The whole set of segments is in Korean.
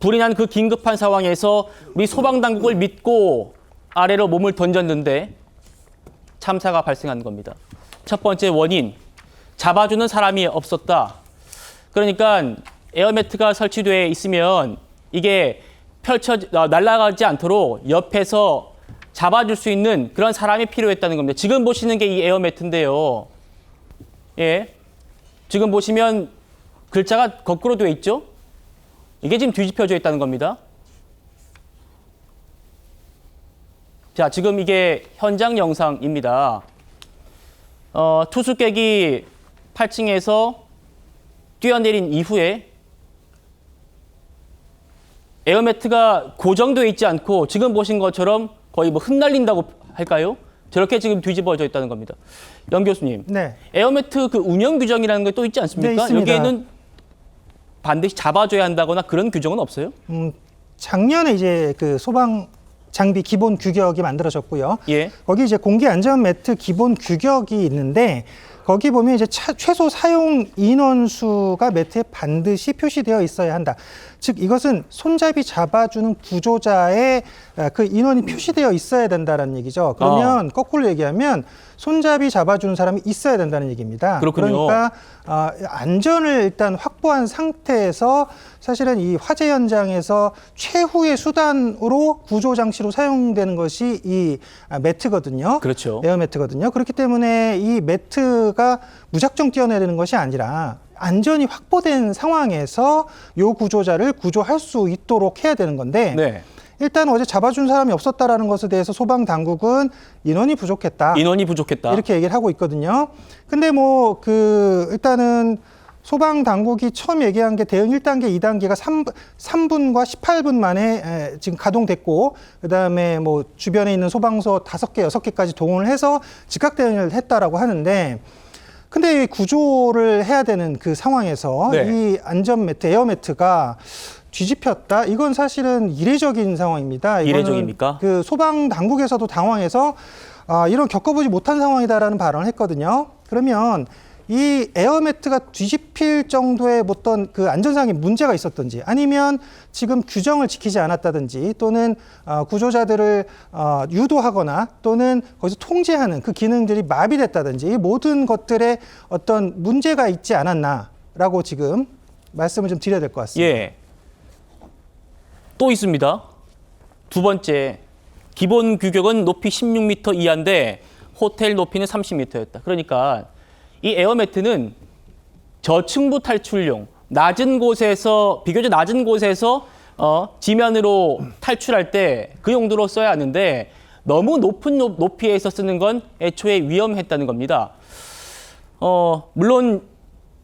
불이 난 그 긴급한 상황에서 우리 소방당국을 믿고 아래로 몸을 던졌는데 참사가 발생한 겁니다. 첫 번째 원인, 잡아주는 사람이 없었다. 그러니까 에어매트가 설치되어 있으면 이게 날아가지 않도록 옆에서 잡아줄 수 있는 그런 사람이 필요했다는 겁니다. 지금 보시는 게 이 에어매트인데요. 예, 지금 보시면 글자가 거꾸로 되어 있죠? 이게 지금 뒤집혀져 있다는 겁니다. 자, 지금 이게 현장 영상입니다. 투숙객이 8층에서 뛰어내린 이후에 에어매트가 고정되어 있지 않고 지금 보신 것처럼 거의 뭐 흩날린다고 할까요? 저렇게 지금 뒤집어져 있다는 겁니다. 영 교수님, 네. 에어매트 그 운영 규정이라는 게 또 있지 않습니까? 네, 있습니다. 여기에는 반드시 잡아줘야 한다거나 그런 규정은 없어요? 작년에 이제 그 소방 장비 기본 규격이 만들어졌고요. 예. 거기 이제 공기 안전 매트 기본 규격이 있는데 거기 보면 이제 최소 사용 인원수가 매트에 반드시 표시되어 있어야 한다. 즉 이것은 손잡이 잡아주는 구조자의 그 인원이 표시되어 있어야 된다는 얘기죠. 그러면 거꾸로 얘기하면 손잡이 잡아주는 사람이 있어야 된다는 얘기입니다. 그렇군요. 그러니까 안전을 일단 확보한 상태에서 사실은 이 화재 현장에서 최후의 수단으로 구조 장치로 사용되는 것이 이 매트거든요. 그렇죠. 에어매트거든요. 그렇기 때문에 이 매트가 무작정 뛰어내리는 것이 아니라 안전이 확보된 상황에서 이 구조자를 구조할 수 있도록 해야 되는 건데 네. 일단 어제 잡아준 사람이 없었다라는 것에 대해서 소방 당국은 인원이 부족했다. 인원이 부족했다. 이렇게 얘기를 하고 있거든요. 근데 뭐 일단은 소방 당국이 처음 얘기한 게 대응 1단계, 2단계가 3분과 18분 만에 지금 가동됐고 그다음에 뭐 주변에 있는 소방서 5개, 6개까지 동원을 해서 즉각 대응을 했다라고 하는데 근데 구조를 해야 되는 그 상황에서 네. 이 안전매트, 에어매트가 뒤집혔다. 이건 사실은 이례적인 상황입니다. 이례적입니까? 그 소방 당국에서도 당황해서 이런 겪어보지 못한 상황이다라는 발언을 했거든요. 그러면 이 에어매트가 뒤집힐 정도의 어떤 그 안전상의 문제가 있었던지 아니면 지금 규정을 지키지 않았다든지 또는 구조자들을 유도하거나 또는 거기서 통제하는 그 기능들이 마비됐다든지 이 모든 것들에 어떤 문제가 있지 않았나라고 지금 말씀을 좀 드려야 될 것 같습니다. 예. 또 있습니다. 두 번째, 기본 규격은 높이 16m 이하인데 호텔 높이는 30m였다. 그러니까 이 에어매트는 저층부 탈출용, 비교적 낮은 곳에서 지면으로 탈출할 때 그 용도로 써야 하는데 너무 높은 높이에서 쓰는 건 애초에 위험했다는 겁니다. 물론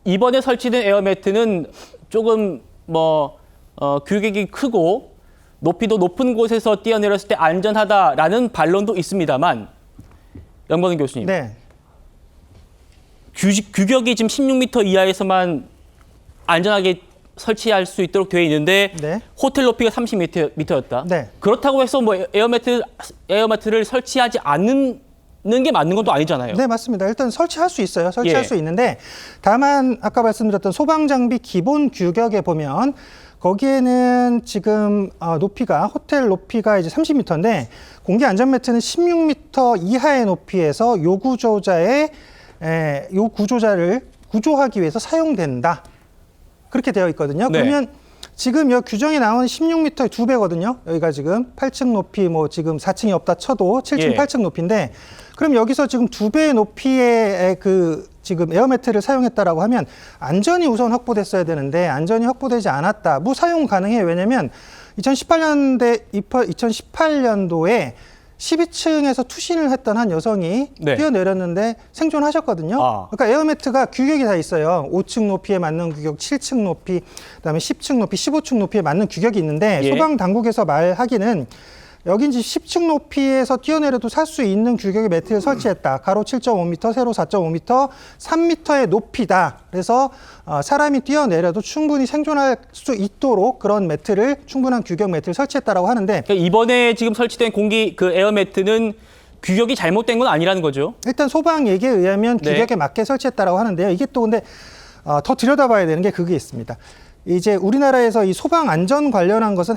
이번에 설치된 에어매트는 조금 규격이 크고 높이도 높은 곳에서 뛰어내렸을 때 안전하다라는 반론도 있습니다만 영광 교수님. 네. 규격이 지금 16m 이하에서만 안전하게 설치할 수 있도록 되어 있는데 네. 호텔 높이가 30m였다. 네. 그렇다고 해서 에어매트를 설치하지 않는 게 맞는 건 또 아니잖아요. 네, 맞습니다. 일단 설치할 수 있어요. 설치할 예. 수 있는데 다만 아까 말씀드렸던 소방장비 기본 규격에 보면 거기에는 지금 높이가 호텔 높이가 이제 30m인데 공기 안전 매트는 16m 이하의 높이에서 요 구조자를 구조하기 위해서 사용된다. 그렇게 되어 있거든요. 네. 그러면 지금 이 규정에 나오는 16m의 2배거든요. 여기가 지금 8층 높이 지금 4층이 없다 쳐도 7층, 예. 8층 높이인데 그럼 여기서 지금 2배의 높이의 지금 에어매트를 사용했다라고 하면 안전이 우선 확보됐어야 되는데 안전이 확보되지 않았다. 무사용 가능해요. 왜냐면 2018년도에 12층에서 투신을 했던 한 여성이 네. 뛰어내렸는데 생존하셨거든요. 그러니까 에어매트가 규격이 다 있어요. 5층 높이에 맞는 규격, 7층 높이, 그다음에 10층 높이, 15층 높이에 맞는 규격이 있는데 예. 소방 당국에서 말하기는 여긴 10층 높이에서 뛰어내려도 살 수 있는 규격의 매트를 설치했다. 가로 7.5m, 세로 4.5m, 3m의 높이다. 그래서 사람이 뛰어내려도 충분히 생존할 수 있도록 그런 매트를 충분한 규격 매트를 설치했다라고 하는데 그러니까 이번에 지금 설치된 에어매트는 규격이 잘못된 건 아니라는 거죠. 일단 소방 얘기에 의하면 네. 규격에 맞게 설치했다라고 하는데요. 이게 또 근데 더 들여다봐야 되는 게 그게 있습니다. 이제 우리나라에서 이 소방 안전 관련한 것은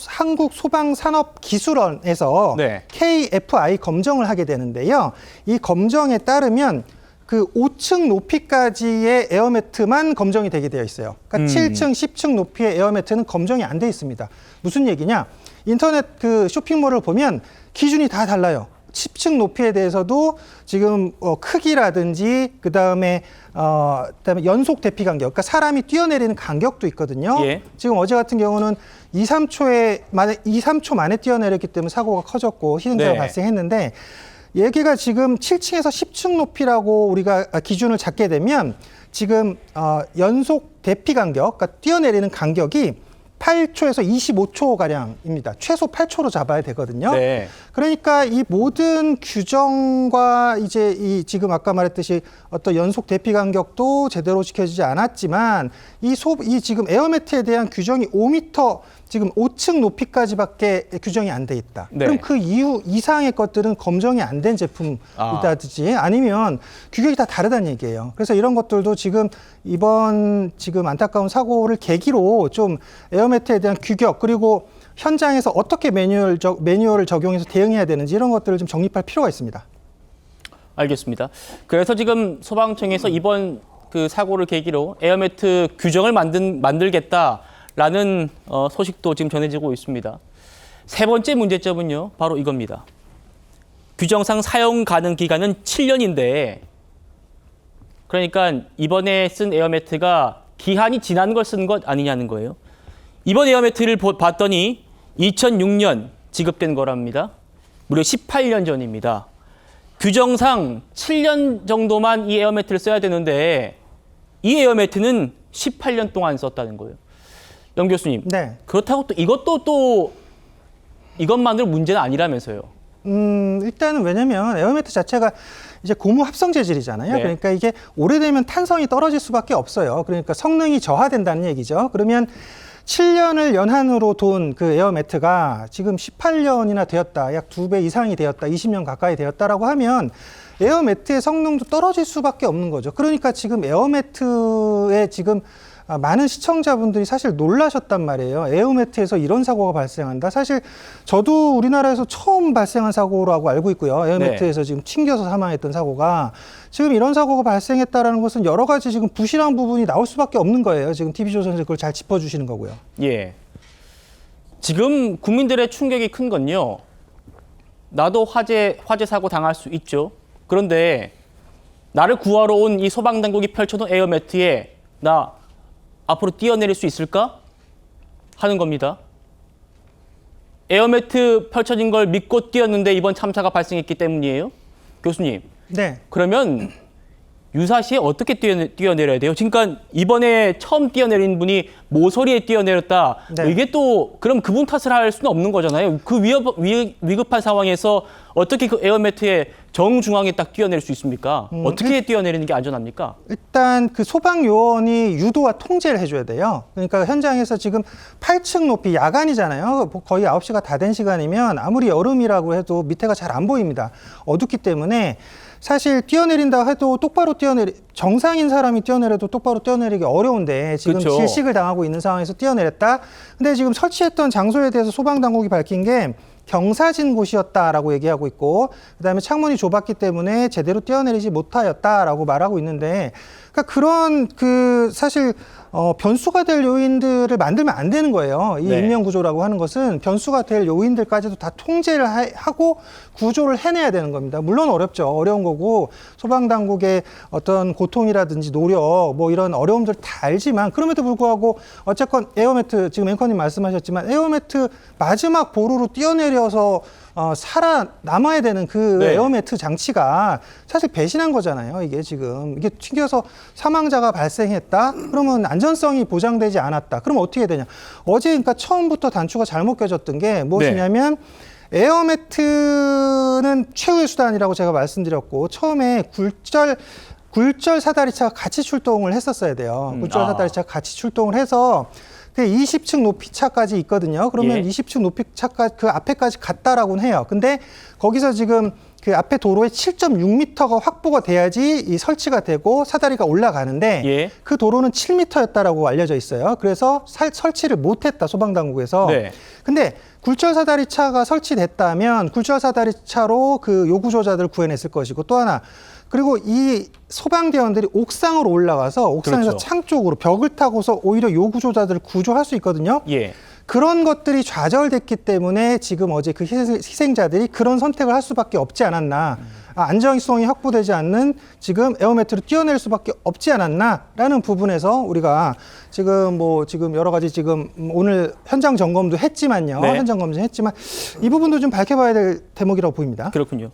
한국소방산업기술원에서 네. KFI 검정을 하게 되는데요. 이 검정에 따르면 그 5층 높이까지의 에어매트만 검정이 되게 되어 있어요. 그러니까 7층, 10층 높이의 에어매트는 검정이 안 돼 있습니다. 무슨 얘기냐? 인터넷 그 쇼핑몰을 보면 기준이 다 달라요. 10층 높이에 대해서도 지금 크기라든지 그다음에 연속 대피 간격, 그러니까 사람이 뛰어내리는 간격도 있거든요. 예. 지금 어제 같은 경우는 2, 3초 만에 뛰어내렸기 때문에 사고가 커졌고 희생자가 네. 발생했는데 얘기가 지금 7층에서 10층 높이라고 우리가 기준을 잡게 되면 지금 연속 대피 간격, 그러니까 뛰어내리는 간격이 8초에서 25초 가량입니다. 최소 8초로 잡아야 되거든요. 네. 그러니까 이 모든 규정과 이제 이 지금 아까 말했듯이 어떤 연속 대피 간격도 제대로 지켜지지 않았지만 이 지금 에어매트에 대한 규정이 5m 지금 5층 높이까지밖에 규정이 안 돼 있다. 네. 그럼 그 이후 이상의 것들은 검정이 안 된 제품이다든지 아니면 규격이 다 다르다는 얘기예요. 그래서 이런 것들도 지금 이번 지금 안타까운 사고를 계기로 좀 에어매트에 대한 규격 그리고 현장에서 어떻게 매뉴얼을 적용해서 대응해야 되는지 이런 것들을 좀 정립할 필요가 있습니다. 알겠습니다. 그래서 지금 소방청에서 이번 그 사고를 계기로 에어매트 규정을 만들겠다라는 소식도 지금 전해지고 있습니다. 세 번째 문제점은요, 바로 이겁니다. 규정상 사용 가능 기간은 7년인데, 그러니까 이번에 쓴 에어매트가 기한이 지난 걸 쓴 것 아니냐는 거예요. 이번 에어매트를 봤더니 2006년 지급된 거랍니다. 무려 18년 전입니다. 규정상 7년 정도만 이 에어매트를 써야 되는데 이 에어매트는 18년 동안 썼다는 거예요. 영 교수님. 네. 그렇다고 또 이것도 이것만으로 문제는 아니라면서요. 일단은 왜냐면 에어매트 자체가 이제 고무 합성 재질이잖아요. 네. 그러니까 이게 오래되면 탄성이 떨어질 수밖에 없어요. 그러니까 성능이 저하된다는 얘기죠. 그러면 7년을 연한으로 돈 그 에어매트가 지금 18년이나 되었다. 약 2배 이상이 되었다. 20년 가까이 되었다라고 하면 에어매트의 성능도 떨어질 수밖에 없는 거죠. 그러니까 지금 에어매트에 지금 많은 시청자분들이 사실 놀라셨단 말이에요. 에어매트에서 이런 사고가 발생한다. 사실 저도 우리나라에서 처음 발생한 사고라고 알고 있고요. 에어매트에서 네. 지금 튕겨서 사망했던 사고가 지금 이런 사고가 발생했다라는 것은 여러 가지 지금 부실한 부분이 나올 수밖에 없는 거예요. 지금 TV조선에서 그걸 잘 짚어주시는 거고요. 예. 지금 국민들의 충격이 큰 건요. 나도 화재 사고 당할 수 있죠. 그런데 나를 구하러 온 이 소방당국이 펼쳐놓은 에어매트에 나 앞으로 뛰어내릴 수 있을까? 하는 겁니다. 에어매트 펼쳐진 걸 믿고 뛰었는데 이번 참사가 발생했기 때문이에요. 교수님. 네. 그러면 유사시에 어떻게 뛰어내려야 돼요? 그러니까 이번에 처음 뛰어내린 분이 모서리에 뛰어내렸다. 네. 이게 또 그럼 그분 탓을 할 수는 없는 거잖아요. 그 위급한 상황에서 어떻게 그 에어매트에 정중앙에 딱 뛰어내릴 수 있습니까? 어떻게 뛰어내리는 게 안전합니까? 일단 그 소방요원이 유도와 통제를 해줘야 돼요. 그러니까 현장에서 지금 8층 높이 야간이잖아요. 거의 9시가 다 된 시간이면 아무리 여름이라고 해도 밑에가 잘 안 보입니다. 어둡기 때문에 사실 뛰어내린다 해도 정상인 사람이 뛰어내려도 똑바로 뛰어내리기 어려운데 지금 그쵸. 질식을 당하고 있는 상황에서 뛰어내렸다. 근데 지금 설치했던 장소에 대해서 소방당국이 밝힌 게 경사진 곳이었다라고 얘기하고 있고 그다음에 창문이 좁았기 때문에 제대로 뛰어내리지 못하였다라고 말하고 있는데 그러니까 그런 그 사실 변수가 될 요인들을 만들면 안 되는 거예요. 이 네. 인명구조라고 하는 것은 변수가 될 요인들까지도 다 통제를 하고 구조를 해내야 되는 겁니다. 물론 어렵죠. 어려운 거고 소방당국의 어떤 고통이라든지 노력 뭐 이런 어려움들 다 알지만 그럼에도 불구하고 어쨌건 에어매트 지금 앵커님 말씀하셨지만 에어매트 마지막 보루로 뛰어내려서 살아남아야 되는 그 네. 에어매트 장치가 사실 배신한 거잖아요. 이게 지금 이게 튕겨서 사망자가 발생했다. 그러면 안전성이 보장되지 않았다. 그럼 어떻게 해야 되냐? 어제 그러니까 처음부터 단추가 잘못 껴졌던 게 무엇이냐면 에어매트는 최후의 수단이라고 제가 말씀드렸고 처음에 굴절 사다리차가 같이 출동을 했었어야 돼요. 굴절 사다리차가 같이 출동을 해서 그 20층 높이 차까지 있거든요. 그러면 예. 20층 높이 차까지 그 앞에까지 갔다라고는 해요. 근데 거기서 지금 그 앞에 도로에 7.6m가 확보가 돼야지 이 설치가 되고 사다리가 올라가는데 예. 그 도로는 7m였다라고 알려져 있어요. 그래서 설치를 못했다 소방당국에서. 네. 근데 굴절 사다리 차가 설치됐다면 굴절 사다리 차로 그 요구조자들을 구해냈을 것이고 또 하나 그리고 이 소방대원들이 옥상으로 올라가서 옥상에서 그렇죠. 창 쪽으로 벽을 타고서 오히려 요구조자들을 구조할 수 있거든요. 예. 그런 것들이 좌절됐기 때문에 지금 어제 그 희생자들이 그런 선택을 할 수밖에 없지 않았나. 안정성이 확보되지 않는 지금 에어매트로 뛰어낼 수밖에 없지 않았나라는 부분에서 우리가 지금 지금 여러 가지 지금 오늘 현장 점검도 했지만요. 네. 현장 검증했지만 이 부분도 좀 밝혀봐야 될 대목이라고 보입니다. 그렇군요.